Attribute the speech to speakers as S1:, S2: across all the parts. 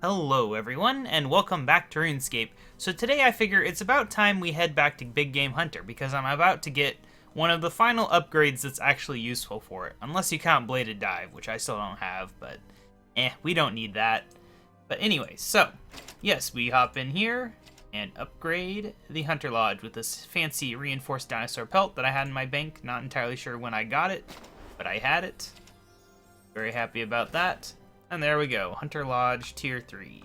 S1: Hello everyone, and welcome back to RuneScape. So today I figure it's about time we head back to Big Game Hunter, because I'm about to get one of the final upgrades that's actually useful for it. Unless you count Bladed Dive, which I still don't have, but we don't need that. But anyway, so, yes, we hop in here and upgrade the Hunter Lodge with this fancy reinforced dinosaur pelt that I had in my bank. Not entirely sure when I got it, but I had it. Very happy about that. And there we go, Hunter Lodge Tier 3.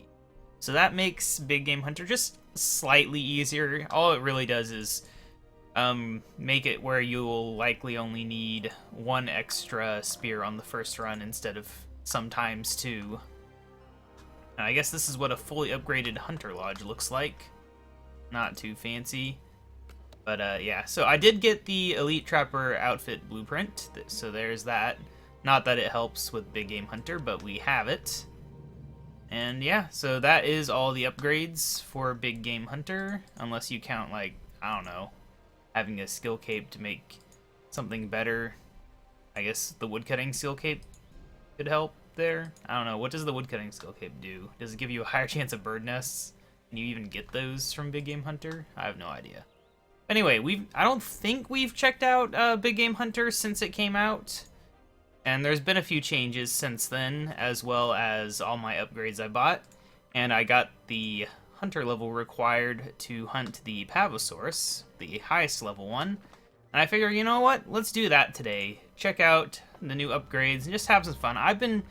S1: So that makes Big Game Hunter just slightly easier. All it really does is make it where you'll likely only need one extra spear on the first run instead of sometimes two. And I guess this is what a fully upgraded Hunter Lodge looks like. Not too fancy. But yeah, so I did get the Elite Trapper outfit blueprint, so there's that. Not that it helps with Big Game Hunter, but we have it. And yeah, so that is all the upgrades for Big Game Hunter, unless you count, like, I don't know, having a skill cape to make something better. I guess the woodcutting skill cape could help there. I don't know, what does the woodcutting skill cape do? Does it give you a higher chance of bird nests? Can you even get those from Big Game Hunter? I have no idea. Anyway, I don't think we've checked out Big Game Hunter since it came out. And there's been a few changes since then, as well as all my upgrades I bought. And I got the hunter level required to hunt the Pavosaurus, the highest level one. And I figure, you know what? Let's do that today. Check out the new upgrades and just have some fun. I've been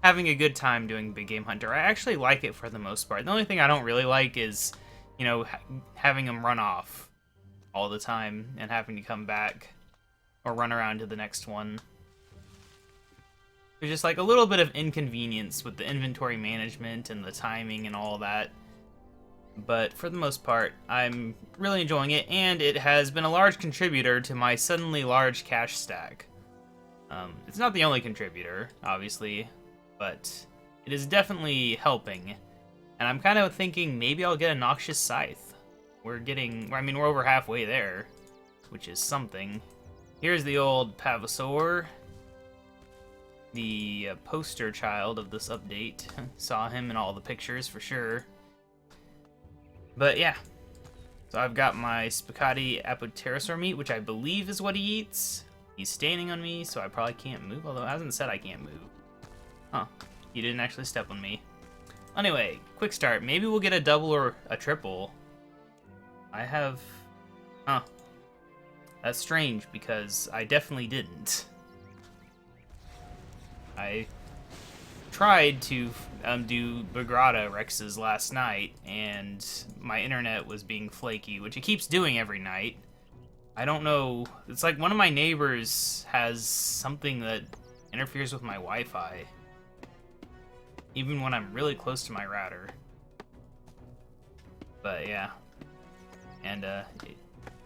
S1: having a good time doing Big Game Hunter. I actually like it for the most part. The only thing I don't really like is, you know, having them run off all the time and having to come back or run around to the next one. There's just like a little bit of inconvenience with the inventory management and the timing and all that. But for the most part, I'm really enjoying it, and it has been a large contributor to my suddenly large cash stack. It's not the only contributor, obviously, but it is definitely helping. And I'm kind of thinking maybe I'll get a Noxious Scythe. We're over halfway there, which is something. Here's the old Pavosaur. The poster child of this update. Saw him in all the pictures for sure. But yeah. So I've got my Spicati Apatosaur meat, which I believe is what he eats. He's standing on me, so I probably can't move, although it hasn't said I can't move. Huh. He didn't actually step on me. Anyway, quick start. Maybe we'll get a double or a triple. Huh. That's strange, because I definitely didn't. I tried to do Bagrata Rexes last night, and my internet was being flaky, which it keeps doing every night. I don't know. It's like one of my neighbors has something that interferes with my Wi-Fi, even when I'm really close to my router. But yeah. And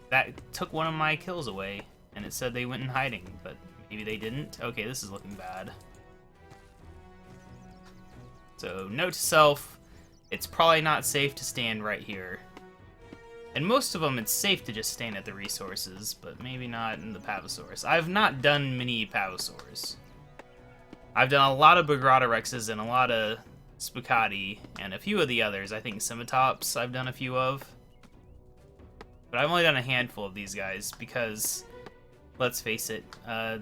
S1: that took one of my kills away, and it said they went in hiding, but maybe they didn't. Okay, this is looking bad. So, note to self, it's probably not safe to stand right here. And most of them, it's safe to just stand at the resources, but maybe not in the Pavosaurus. I've not done many Pavosaurs. I've done a lot of Bagrata Rexes and a lot of Spicati, and a few of the others. I think Scimitops I've done a few of. But I've only done a handful of these guys, because, let's face it,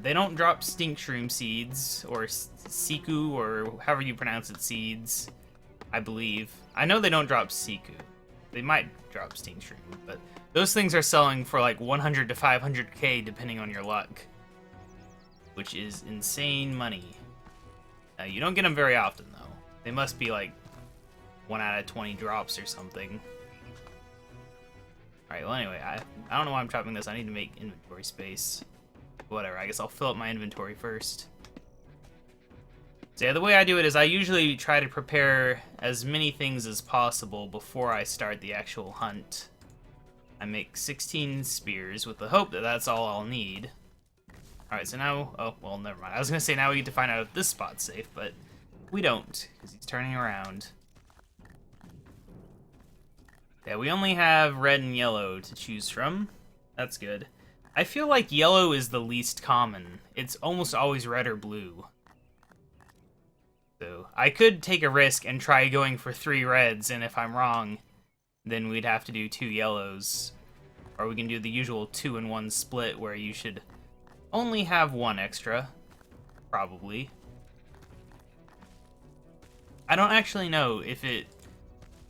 S1: they don't drop stink shroom seeds, or siku, or however you pronounce it, seeds, I believe. I know they don't drop siku. They might drop stink shroom, but those things are selling for like 100 to 500k depending on your luck, which is insane money. You don't get them very often, though. They must be like 1 out of 20 drops or something. Alright, well anyway, I don't know why I'm chopping this. I need to make inventory space. Whatever, I guess I'll fill up my inventory first. So yeah, the way I do it is I usually try to prepare as many things as possible before I start the actual hunt. I make 16 spears with the hope that that's all I'll need. Alright, so now... Oh, well, never mind. I was going to say now we get to find out if this spot's safe, but we don't, because he's turning around. Yeah, we only have red and yellow to choose from. That's good. I feel like yellow is the least common. It's almost always red or blue. So I could take a risk and try going for 3 reds, and if I'm wrong, then we'd have to do 2 yellows. Or we can do the usual 2-in-1 split where you should only have 1 extra, probably. I don't actually know if it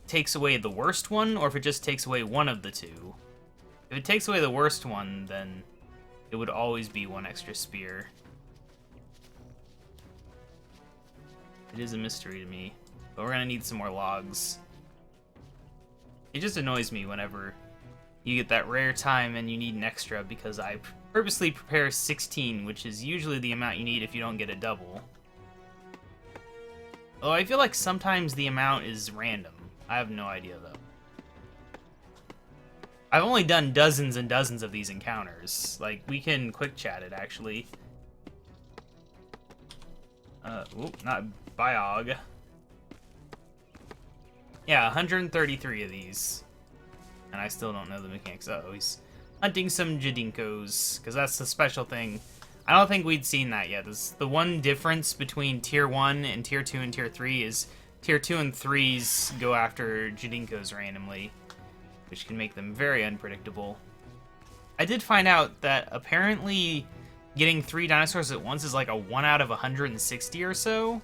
S1: takes away the worst one or if it just takes away one of the 2. If it takes away the worst one, then it would always be 1 extra spear. It is a mystery to me, but we're gonna need some more logs. It just annoys me whenever you get that rare time and you need an extra, because I purposely prepare 16, which is usually the amount you need if you don't get a double. Although I feel like sometimes the amount is random. I have no idea, though. I've only done dozens and dozens of these encounters. Like, we can quick chat it, actually. Not Biog. Yeah, 133 of these. And I still don't know the mechanics. Uh-oh, he's hunting some Jadinkos, because that's the special thing. I don't think we'd seen that yet. The one difference between Tier 1 and Tier 2 and Tier 3 is Tier 2 and 3s go after Jadinkos randomly, which can make them very unpredictable. I did find out that apparently getting 3 dinosaurs at once is like a 1 out of 160 or so,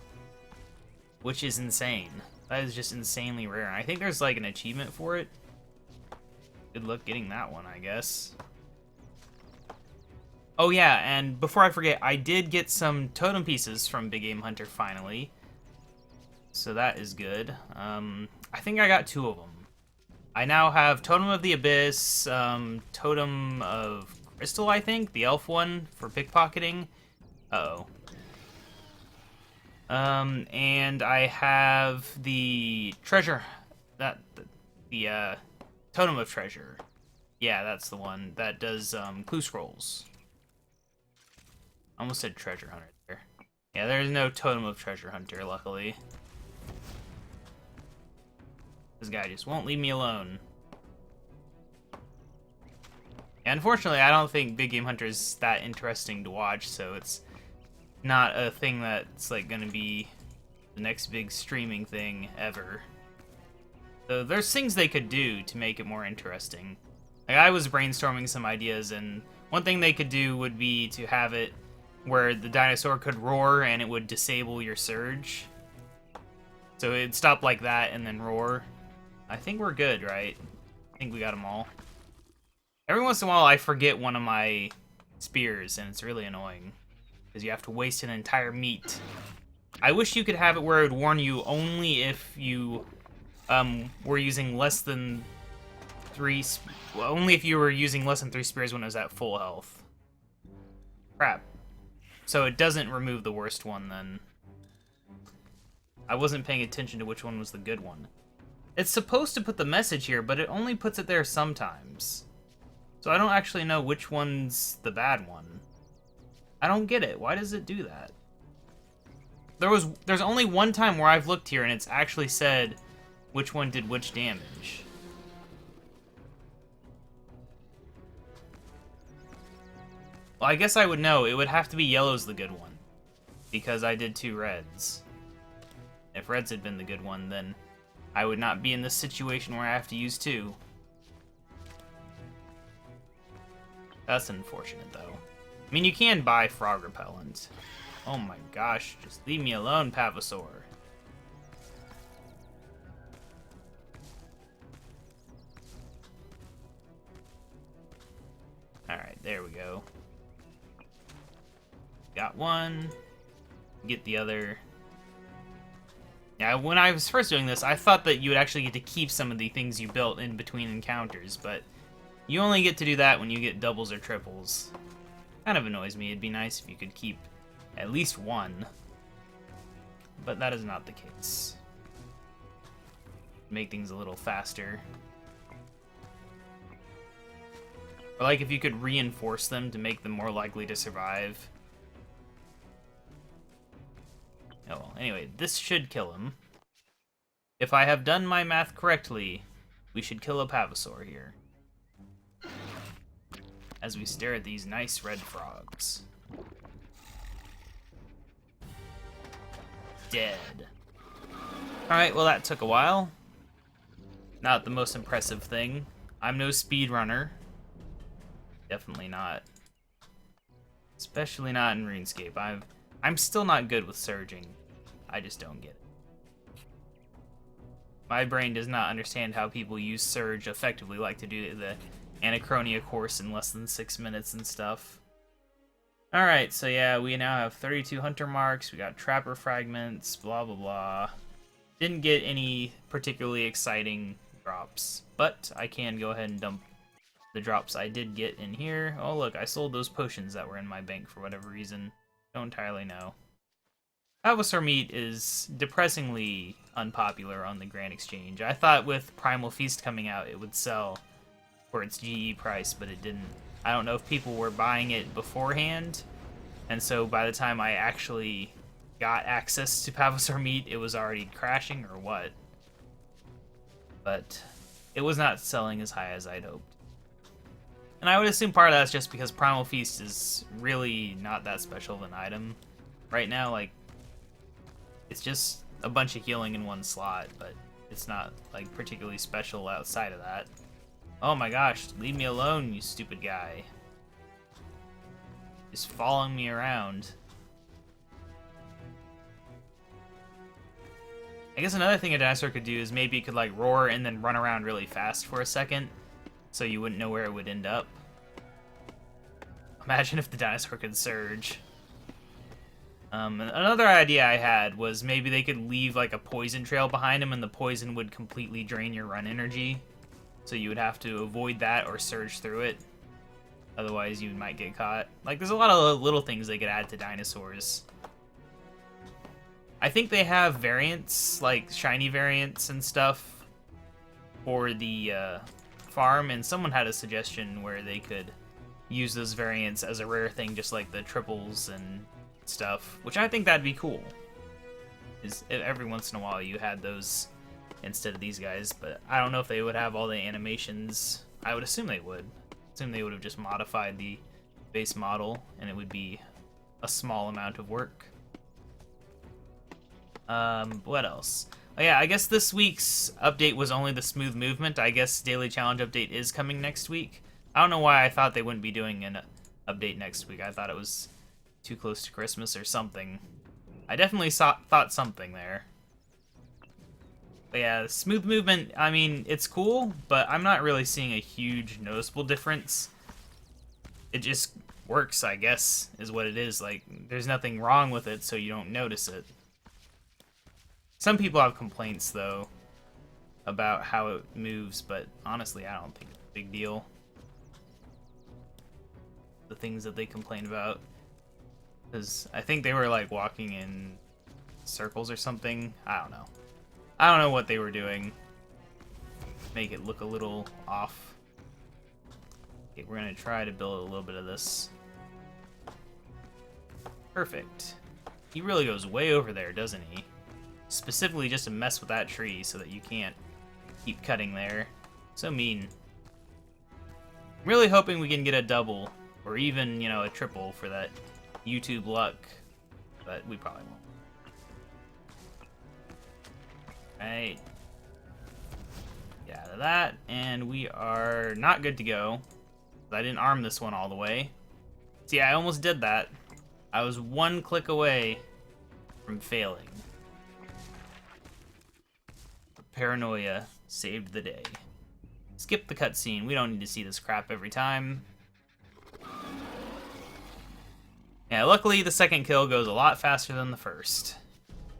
S1: which is insane. That is just insanely rare. And I think there's like an achievement for it. Good luck getting that one, I guess. Oh yeah, and before I forget, I did get some totem pieces from Big Game Hunter finally. So that is good. I think I got 2 of them. I now have Totem of the Abyss, Totem of Crystal, I think, the elf one for pickpocketing. Uh-oh. And I have the treasure, the Totem of Treasure. Yeah, that's the one that does clue scrolls. Almost said Treasure Hunter there. Yeah, there's no Totem of Treasure Hunter, luckily. This guy just won't leave me alone. Yeah, unfortunately, I don't think Big Game Hunter is that interesting to watch, so it's not a thing that's like gonna be the next big streaming thing ever. So there's things they could do to make it more interesting. Like, I was brainstorming some ideas, and one thing they could do would be to have it where the dinosaur could roar and it would disable your surge. So it'd stop like that and then roar. I think we're good, right? I think we got them all. Every once in a while I forget one of my spears, and it's really annoying, because you have to waste an entire meat. I wish you could have it where it would warn you only if you were using less than 3... Well, only if you were using less than 3 spears when it was at full health. Crap. So it doesn't remove the worst one, then. I wasn't paying attention to which one was the good one. It's supposed to put the message here, but it only puts it there sometimes. So I don't actually know which one's the bad one. I don't get it. Why does it do that? There's only one time where I've looked here and it's actually said which one did which damage. Well, I guess I would know. It would have to be yellow's the good one, because I did 2 reds. If reds had been the good one, then I would not be in this situation where I have to use 2. That's unfortunate, though. I mean, you can buy frog repellent. Oh my gosh, just leave me alone, Pavosaur. Alright, there we go. Got one. Get the other. Yeah, when I was first doing this, I thought that you would actually get to keep some of the things you built in between encounters, but you only get to do that when you get doubles or triples. Kind of annoys me. It'd be nice if you could keep at least 1. But that is not the case. Make things a little faster. Or like if you could reinforce them to make them more likely to survive. Oh well, anyway, this should kill him. If I have done my math correctly, we should kill a Pavosaur here. As we stare at these nice red frogs. dead. Alright, well that took a while. Not the most impressive thing. I'm no speedrunner. Definitely not. Especially not in RuneScape. I'm still not good with surging. I just don't get it. My brain does not understand how people use surge effectively, like to do the Anachronia course in less than 6 minutes and stuff. Alright, so yeah, we now have 32 hunter marks, we got trapper fragments, blah blah blah. Didn't get any particularly exciting drops, but I can go ahead and dump the drops I did get in here. Oh look, I sold those potions that were in my bank for whatever reason. Don't entirely know. Pavosaurus meat is depressingly unpopular on the Grand Exchange. I thought with Primal Feast coming out it would sell for its GE price, but it didn't. I don't know if people were buying it beforehand, and so by the time I actually got access to Pavosaurus meat, it was already crashing or what. But it was not selling as high as I'd hoped. And I would assume part of that's just because Primal Feast is really not that special of an item right now. Like, it's just a bunch of healing in one slot, but it's not like particularly special outside of that. Oh my gosh, leave me alone, you stupid guy. Just following me around. I guess another thing a dinosaur could do is maybe it could like roar and then run around really fast for a second, so you wouldn't know where it would end up. Imagine if the dinosaur could surge. Another idea I had was maybe they could leave like a poison trail behind him and the poison would completely drain your run energy. So you would have to avoid that or surge through it. Otherwise you might get caught. Like, there's a lot of little things they could add to dinosaurs. I think they have variants, like shiny variants and stuff for the farm, and someone had a suggestion where they could use those variants as a rare thing, just like the triples and stuff, which I think that'd be cool. Is every once in a while you had those instead of these guys, but I don't know if they would have all the animations. I would assume they would. Assume they would have just modified the base model, and it would be a small amount of work. What else? Oh yeah, I guess this week's update was only the smooth movement. I guess daily challenge update is coming next week. I don't know why I thought they wouldn't be doing an update next week. I thought it was too close to Christmas or something. I definitely thought something there. But yeah, smooth movement, I mean, it's cool, but I'm not really seeing a huge noticeable difference. It just works, I guess, is what it is. Like, there's nothing wrong with it, so you don't notice it. Some people have complaints, though, about how it moves, but honestly, I don't think it's a big deal. The things that they complain about. Because I think they were, like, walking in circles or something. I don't know. I don't know what they were doing. Make it look a little off. Okay, we're gonna try to build a little bit of this. Perfect. He really goes way over there, doesn't he? Specifically just to mess with that tree so that you can't keep cutting there. So mean. I'm really hoping we can get a double, or even, you know, a triple for that YouTube luck, but we probably won't. Right. Get out of that, and we are not good to go. I didn't arm this one all the way. See, I almost did that. I was one click away from failing. Paranoia saved the day. Skip the cutscene. We don't need to see this crap every time. Yeah, luckily the second kill goes a lot faster than the first.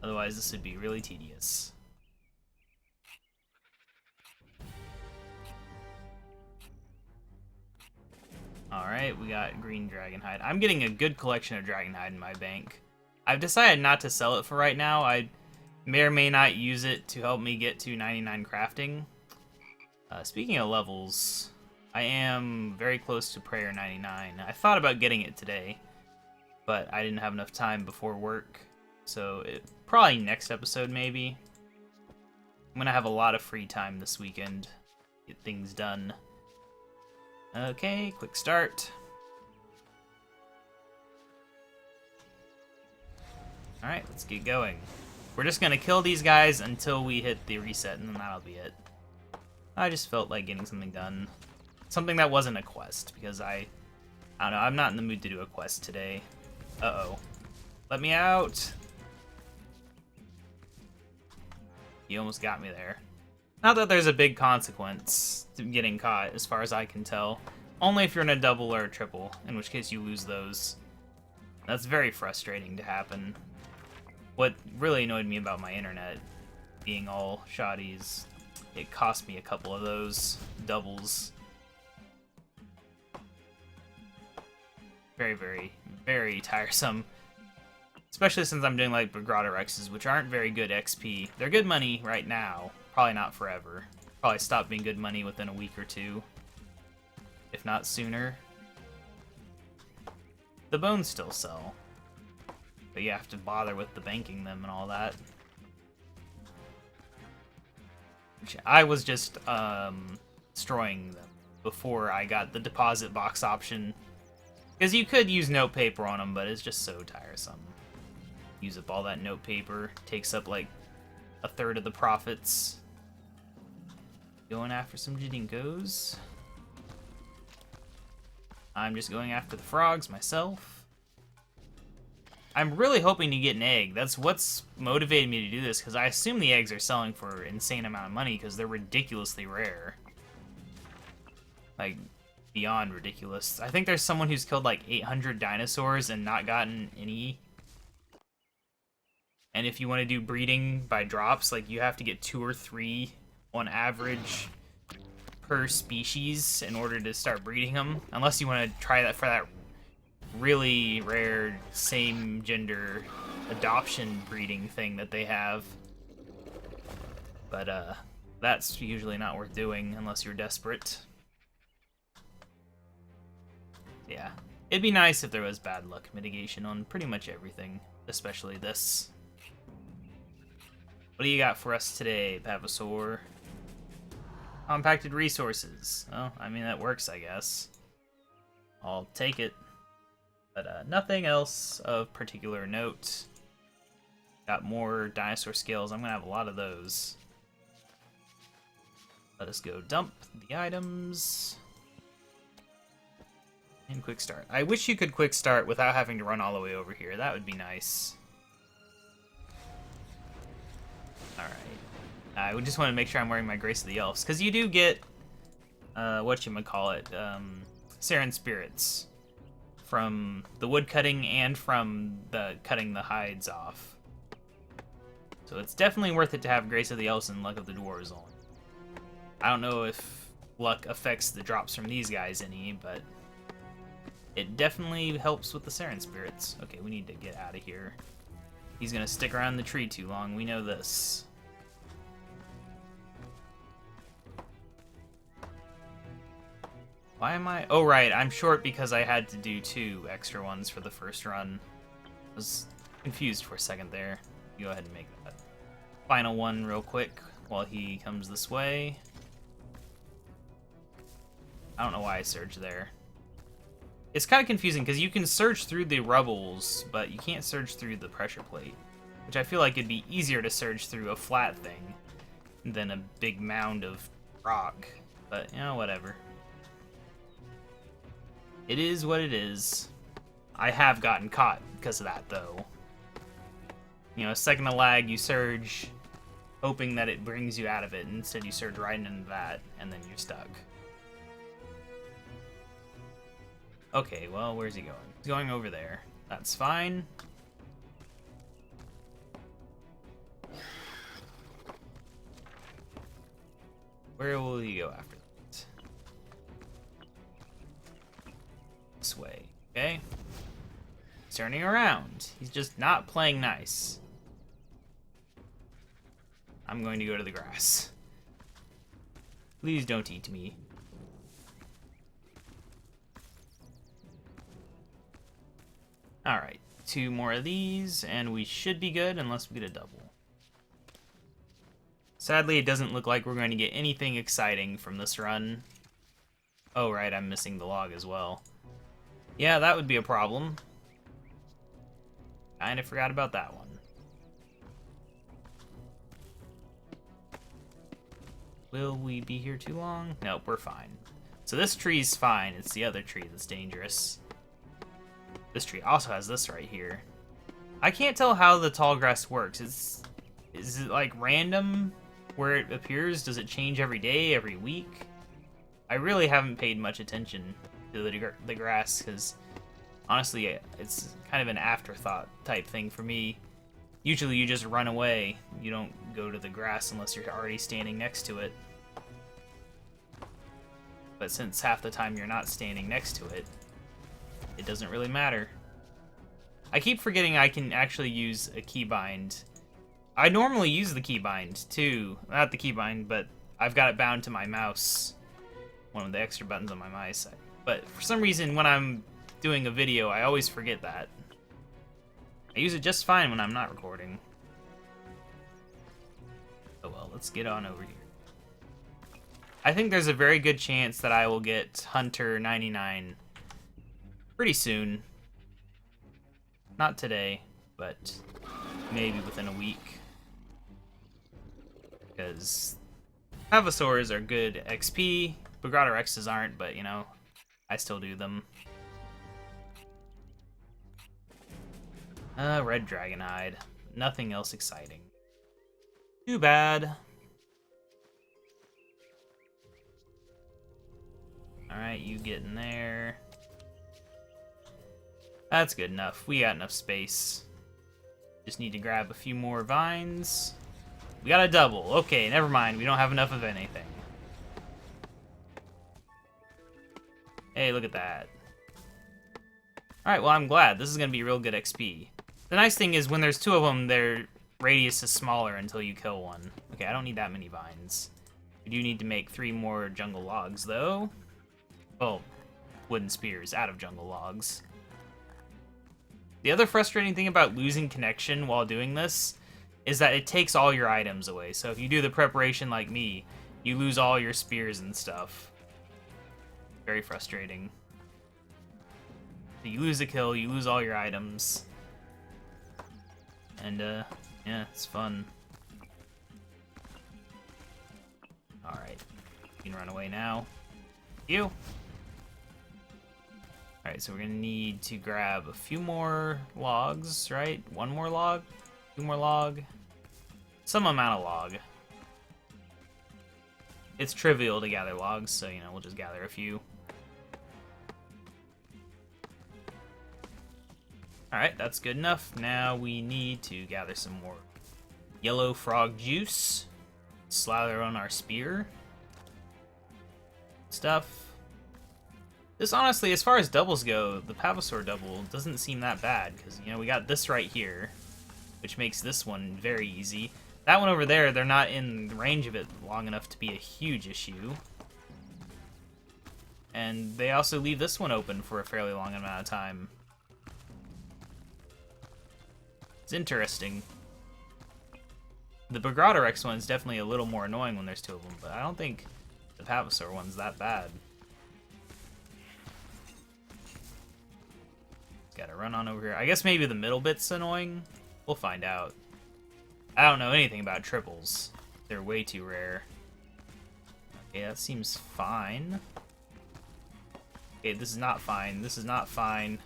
S1: Otherwise, this would be really tedious. Alright, we got green dragon hide. I'm getting a good collection of dragon hide in my bank. I've decided not to sell it for right now. I may or may not use it to help me get to 99 crafting. Speaking of levels, I am very close to Prayer 99. I thought about getting it today, but I didn't have enough time before work. So probably next episode, maybe. I'm gonna have a lot of free time this weekend. Get things done. Okay, quick start. Alright, let's get going. We're just gonna kill these guys until we hit the reset, and then that'll be it. I just felt like getting something done. Something that wasn't a quest, because I don't know, I'm not in the mood to do a quest today. Uh-oh. Let me out! You almost got me there. Not that there's a big consequence to getting caught, as far as I can tell. Only if you're in a double or a triple, in which case you lose those. That's very frustrating to happen. What really annoyed me about my internet being all shoddy is it cost me a couple of those doubles. Very, very, very tiresome. Especially since I'm doing like Grotto Rexes, which aren't very good XP. They're good money right now. Probably not forever. Probably stop being good money within a week or two. If not sooner. The bones still sell. But you have to bother with the banking them and all that. I was just destroying them before I got the deposit box option. Because you could use note paper on them, but it's just so tiresome. Use up all that note paper. Takes up like a third of the profits. Going after some Jidinkos. I'm just going after the frogs myself. I'm really hoping to get an egg. That's what's motivated me to do this, because I assume the eggs are selling for an insane amount of money, because they're ridiculously rare. Like, beyond ridiculous. I think there's someone who's killed like 800 dinosaurs and not gotten any. And if you want to do breeding by drops, like you have to get 2 or 3 on average per species in order to start breeding them. Unless you want to try that for that really rare same gender adoption breeding thing that they have. But that's usually not worth doing unless you're desperate. Yeah, it'd be nice if there was bad luck mitigation on pretty much everything, especially this. What do you got for us today, Pavosaur? Compacted resources. Oh, I mean, that works, I guess. I'll take it. But nothing else of particular note. Got more dinosaur scales. I'm gonna have a lot of those. Let us go dump the items. And quick start. I wish you could quick start without having to run all the way over here. That would be nice. Alright. I just want to make sure I'm wearing my Grace of the Elves. Because you do get, whatchamacallit, Sarin Spirits. From the wood cutting and from the cutting the hides off. So it's definitely worth it to have Grace of the Elves and Luck of the Dwarves on. I don't know if luck affects the drops from these guys any, but it definitely helps with the Sarin Spirits. Okay, we need to get out of here. He's gonna stick around the tree too long, we know this. Why am I... Oh, right, I'm short because I had to do 2 extra ones for the first run. I was confused for a second there. Go ahead and make that final one real quick while he comes this way. I don't know why I surged there. It's kind of confusing because you can surge through the rubbles, but you can't surge through the pressure plate. Which I feel like it'd be easier to surge through a flat thing than a big mound of rock. But, you know, whatever. It is what it is. I have gotten caught because of that, though. You know, a second of lag, you surge, hoping that it brings you out of it. Instead, you surge right into that, and then you're stuck. Okay, well, where's he going? He's going over there. That's fine. Where will he go after that? This way, okay? He's turning around. He's just not playing nice. I'm going to go to the grass. Please don't eat me. Alright, 2 more of these, and we should be good unless we get a double. Sadly, it doesn't look like we're going to get anything exciting from this run. Oh, right, I'm missing the log as well. Yeah, that would be a problem. Kinda forgot about that one. Will we be here too long? Nope, we're fine. So this tree's fine. It's the other tree that's dangerous. This tree also has this right here. I can't tell how the tall grass works. Is it like random where it appears? Does it change every day, every week? I really haven't paid much attention to the grass because honestly, it's kind of an afterthought type thing for me. Usually you just run away. You don't go to the grass unless you're already standing next to it. But since half the time you're not standing next to it, it doesn't really matter. I keep forgetting I can actually use a keybind. I normally use the keybind too. Not the keybind, but I've got it bound to my mouse. One of the extra buttons on my mouse. But for some reason when I'm doing a video, I always forget that. I use it just fine when I'm not recording. Oh well, let's get on over here. I think there's a very good chance that I will get Hunter 99 pretty soon. Not today, but maybe within a week. Because Pavosaurus are good XP, Pavosaurus aren't, but you know, I still do them. Red Dragonhide. Nothing else exciting. Too bad. Alright, you get in there. That's good enough. We got enough space. Just need to grab a few more vines. We got a double. Okay, never mind. We don't have enough of anything. Hey, look at that. Alright, well, I'm glad. This is going to be real good XP. The nice thing is when there's two of them, their radius is smaller until you kill one. Okay, I don't need that many vines. We do need to make 3 more jungle logs, though. Oh, wooden spears out of jungle logs. The other frustrating thing about losing connection while doing this is that it takes all your items away. So if you do the preparation like me, you lose all your spears and stuff. Very frustrating. You lose a kill, you lose all your items. And, yeah, it's fun. Alright. You can run away now. You! Alright, so we're gonna need to grab a few more logs, right? 1 more log? 2 more log? Some amount of log. It's trivial to gather logs, so, you know, we'll just gather a few. Alright, that's good enough. Now we need to gather some more yellow frog juice. Slather on our spear. Stuff. This, honestly, as far as doubles go, the Pavosaur double doesn't seem that bad, because, you know, we got this right here, which makes this one very easy. That one over there, they're not in range of it long enough to be a huge issue. And they also leave this one open for a fairly long amount of time. It's interesting. The Pavosaurus one's definitely a little more annoying when there's 2 of them, but I don't think the Pavosaur one's that bad. Gotta run on over here. I guess maybe the middle bit's annoying. We'll find out. I don't know anything about triples. They're way too rare. Okay, that seems fine. Okay, this is not fine. This is not fine.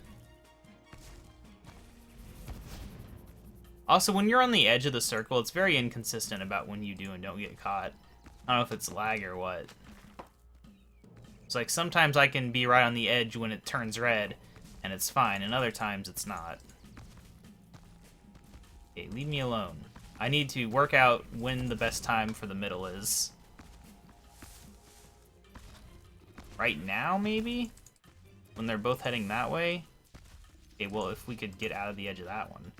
S1: Also, when you're on the edge of the circle, it's very inconsistent about when you do and don't get caught. I don't know if it's lag or what. It's like sometimes I can be right on the edge when it turns red, and it's fine, and other times it's not. Okay, leave me alone. I need to work out when the best time for the middle is. Right now, maybe? When they're both heading that way? Okay, well, if we could get out of the edge of that one.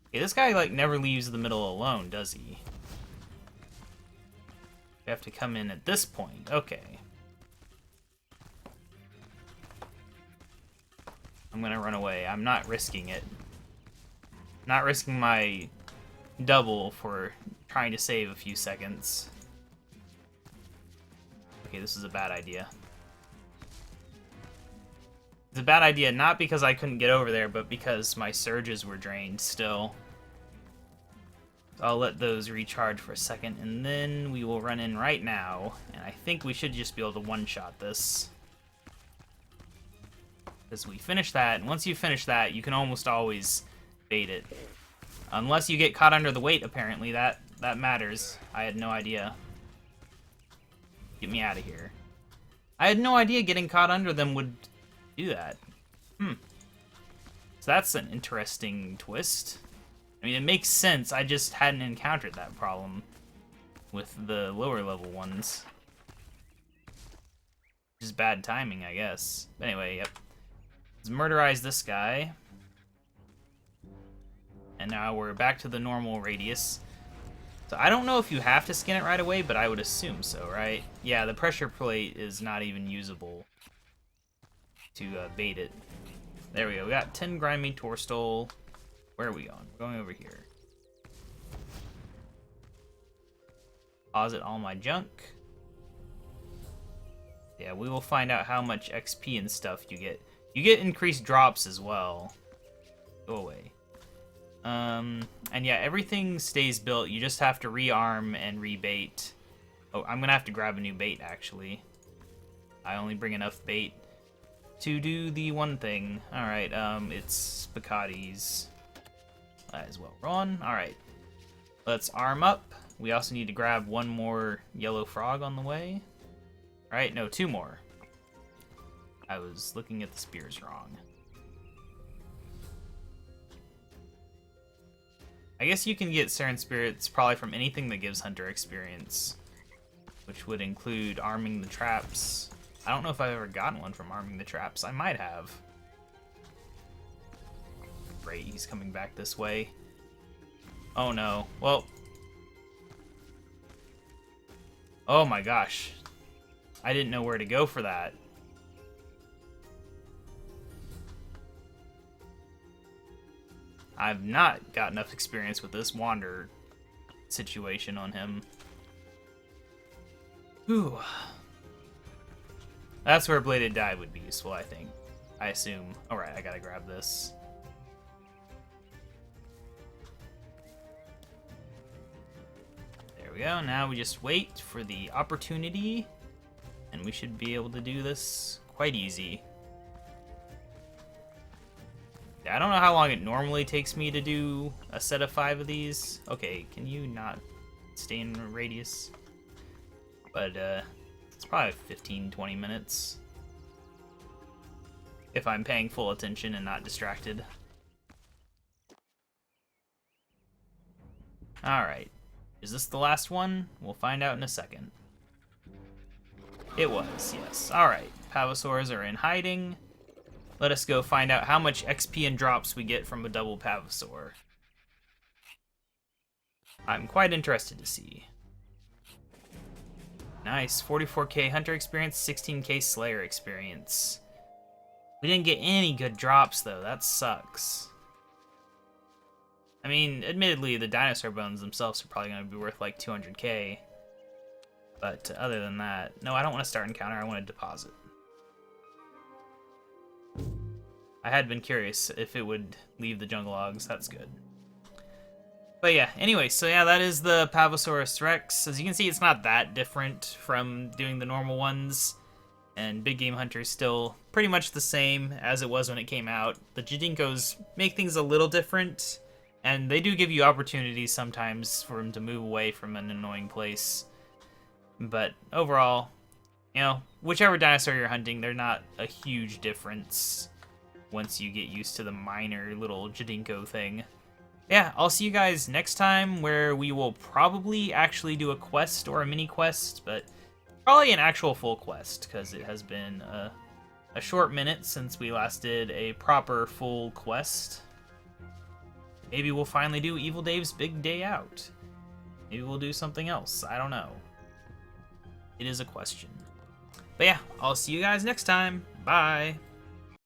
S1: Okay, this guy, like, never leaves the middle alone, does he? We have to come in at this point. Okay. I'm gonna run away. I'm not risking it. Not risking my double for trying to save a few seconds. Okay, this is a bad idea. It's a bad idea not because I couldn't get over there, but because my surges were drained still. I'll let those recharge for a second, and then we will run in right now. And I think we should just be able to one-shot this. Because we finish that, and once you finish that, you can almost always bait it. Unless you get caught under the weight, apparently. That matters. I had no idea. Get me out of here. I had no idea getting caught under them would do that. So that's an interesting twist. I mean, it makes sense. I just hadn't encountered that problem with the lower level ones. Just bad timing, I guess. Anyway, yep. Let's murderize this guy. And now we're back to the normal radius. So I don't know if you have to skin it right away, but I would assume so, right? Yeah, the pressure plate is not even usable to bait it. There we go. We got 10 grimy torstol. Where are we going? We're going over here. Deposit all my junk. Yeah, we will find out how much XP and stuff you get. You get increased drops as well. Go away. And yeah, everything stays built. You just have to rearm and rebait. Oh, I'm gonna have to grab a new bait, actually. I only bring enough bait to do the one thing. Alright, it's Spicotti's. As well. Run. Alright. Let's arm up. We also need to grab one more yellow frog on the way. Alright, no, 2 more. I was looking at the spears wrong. I guess you can get Saren Spirits probably from anything that gives Hunter experience, which would include arming the traps. I don't know if I've ever gotten one from arming the traps. I might have. Great, he's coming back this way. Oh no. Well. Oh my gosh. I didn't know where to go for that. I've not got enough experience with this wander situation on him. Ooh. That's where Bladed Dive would be useful, I think. I assume. Alright, I gotta grab this. There we go. Now we just wait for the opportunity, and we should be able to do this quite easy. Yeah, I don't know how long it normally takes me to do a set of 5 of these. Okay, can you not stay in radius? But it's probably 15-20 minutes if I'm paying full attention and not distracted. Alright. Is this the last one? We'll find out in a second. It was, yes. Alright, Pavosaurus are in hiding. Let us go find out how much XP and drops we get from a double Pavosaur. I'm quite interested to see. Nice, 44k Hunter experience, 16k Slayer experience. We didn't get any good drops though, that sucks. I mean, admittedly, the dinosaur bones themselves are probably going to be worth like 200k. But other than that, no, I don't want to start encounter, I want to deposit. I had been curious if it would leave the jungle logs, that's good. But yeah, anyway, so yeah, that is the Pavosaurus Rex. As you can see, it's not that different from doing the normal ones. And Big Game Hunter is still pretty much the same as it was when it came out. The Jidinkos make things a little different. And they do give you opportunities sometimes for them to move away from an annoying place. But overall, you know, whichever dinosaur you're hunting, they're not a huge difference once you get used to the minor little Jidinko thing. Yeah, I'll see you guys next time where we will probably actually do a quest or a mini quest, but probably an actual full quest because it has been a short minute since we last did a proper full quest. Maybe we'll finally do Evil Dave's Big Day Out. Maybe we'll do something else. I don't know. It is a question. But yeah, I'll see you guys next time. Bye.